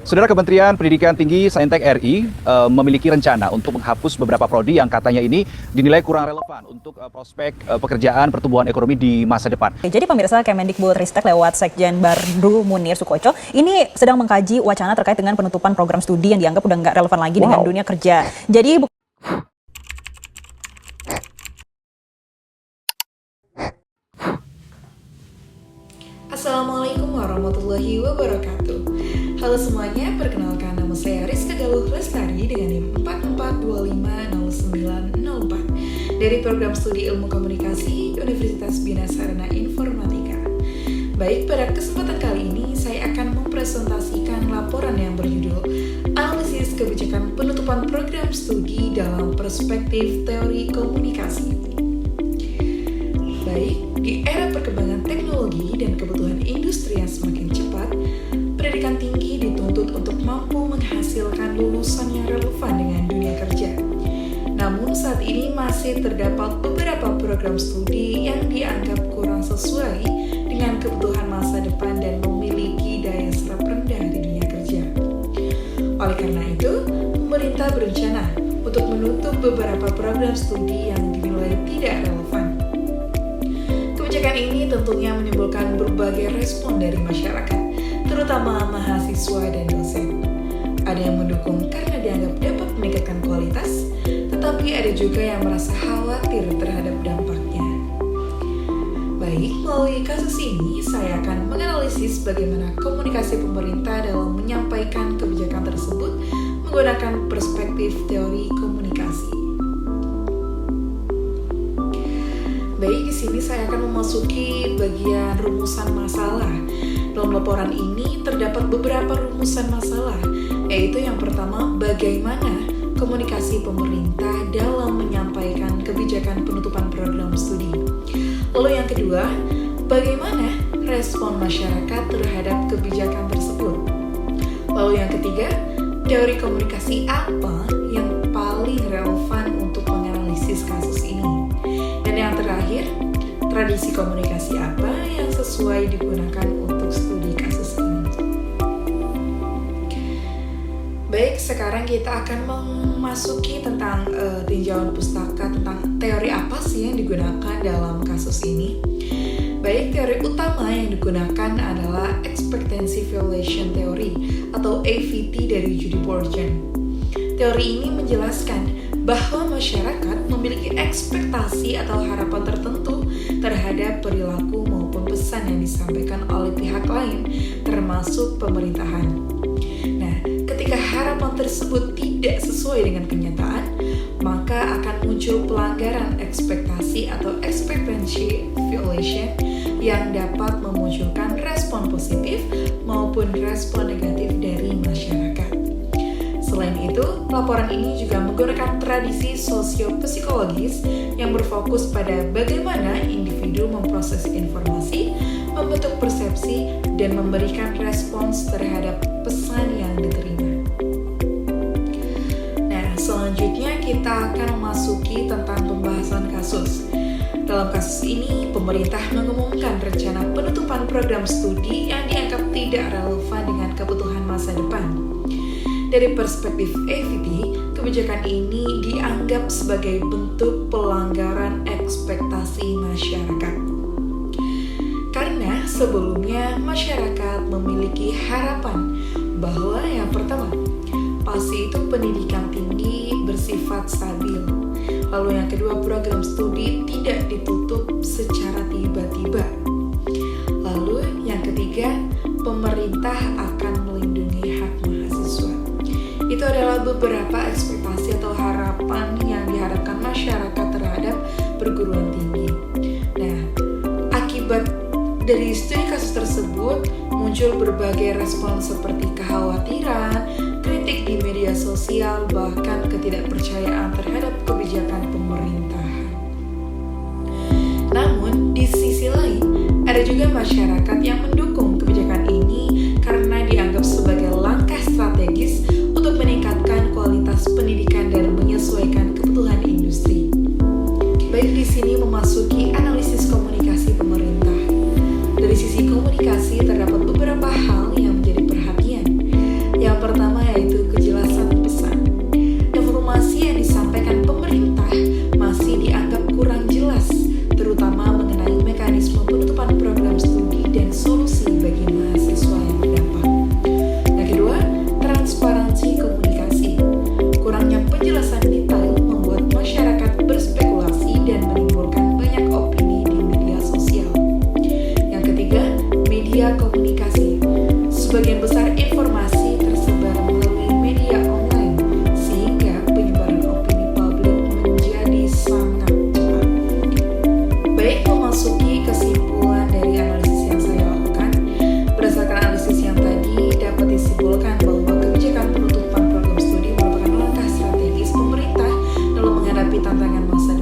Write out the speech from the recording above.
Saudara, Kementerian Pendidikan Tinggi Saintek RI memiliki rencana untuk menghapus beberapa prodi yang katanya ini dinilai kurang relevan untuk prospek pekerjaan pertumbuhan ekonomi di masa depan. Jadi pemirsa, Kemendikbudristek lewat Sekjen Baru Munir Sukoco ini sedang mengkaji wacana terkait dengan penutupan program studi yang dianggap udah nggak relevan lagi dengan dunia kerja. Jadi Assalamualaikum warahmatullahi wabarakatuh. Halo semuanya, perkenalkan nama saya Rizka Galuh Lestari dengan NIM 44250904 dari Program Studi Ilmu Komunikasi Universitas Bina Sarana Informatika. Baik, pada kesempatan kali ini saya akan mempresentasikan laporan yang berjudul Analisis Kebijakan Penutupan Program Studi dalam Perspektif Teori Komunikasi. Baik, di era perkembangan teknologi dan kebutuhan industri yang semakin cepat, pendidikan tinggi dituntut untuk mampu menghasilkan lulusan yang relevan dengan dunia kerja. Namun saat ini masih terdapat beberapa program studi yang dianggap kurang sesuai dengan kebutuhan masa depan dan memiliki daya serap rendah di dunia kerja. Oleh karena itu, pemerintah berencana untuk menutup beberapa program studi yang dinilai tidak relevan. Kebijakan ini tentunya menimbulkan berbagai respon dari masyarakat, terutama mahasiswa dan dosen. Ada yang mendukung karena dianggap dapat meningkatkan kualitas, tetapi ada juga yang merasa khawatir terhadap dampaknya. Baik, melalui kasus ini saya akan menganalisis bagaimana komunikasi pemerintah dalam menyampaikan kebijakan tersebut menggunakan perspektif teori komunikasi. Baik, di sini saya akan memasuki bagian rumusan masalah. Dalam laporan ini terdapat beberapa rumusan masalah, yaitu yang pertama, bagaimana komunikasi pemerintah dalam menyampaikan kebijakan penutupan program studi. Lalu yang kedua, bagaimana respon masyarakat terhadap kebijakan tersebut. Lalu yang ketiga, teori komunikasi apa yang paling relevan untuk menganalisis kasus ini. Dan yang terakhir, tradisi komunikasi apa yang sesuai digunakan untuk studi kasus ini. Baik, sekarang kita akan memasuki tentang tinjauan pustaka tentang teori apa sih yang digunakan dalam kasus ini. Baik, teori utama yang digunakan adalah Expectancy Violation Theory atau AVT dari Judy Bourgeon. Teori ini menjelaskan bahwa masyarakat memiliki ekspektasi atau harapan tertentu terhadap perilaku maupun pesan yang disampaikan oleh pihak lain, termasuk pemerintahan. Nah, ketika harapan tersebut tidak sesuai dengan kenyataan, maka akan muncul pelanggaran ekspektasi atau expectancy violation yang dapat memunculkan respon positif maupun respon negatif dari masyarakat. Selain itu, laporan ini juga menggunakan tradisi sosio-psikologis yang berfokus pada bagaimana individu memproses informasi, membentuk persepsi, dan memberikan respons terhadap pesan yang diterima. Nah, selanjutnya kita akan memasuki tentang pembahasan kasus. Dalam kasus ini, pemerintah mengumumkan rencana penutupan program studi yang dianggap tidak relevan dengan kebutuhan masa depan. Dari perspektif AVT, kebijakan ini dianggap sebagai bentuk pelanggaran ekspektasi masyarakat. Karena sebelumnya masyarakat memiliki harapan bahwa yang pertama, pasti itu pendidikan tinggi bersifat stabil. Lalu yang kedua, program studi tidak ditutup secara tiba-tiba. Lalu yang ketiga, pemerintah akan melindungi hak mahasiswa. Itu adalah beberapa ekspektasi atau harapan yang diharapkan masyarakat terhadap perguruan tinggi. Nah, akibat dari studi kasus tersebut muncul berbagai respon seperti kekhawatiran, kritik di media sosial, bahkan ketidakpercayaan terhadap kebijakan pemerintahan. Namun, di sisi lain, ada juga masyarakat yang mendukung kebijakan ini karena dianggap sebagai langkah strategis untuk meningkatkan kualitas pendidikan dan menyesuaikan kebutuhan industri. Baik, di sini memasuki analisis komunikasi pemerintah. Dari sisi komunikasi terdapat beberapa hal yang menjadi perhatian. Yang tantangan masa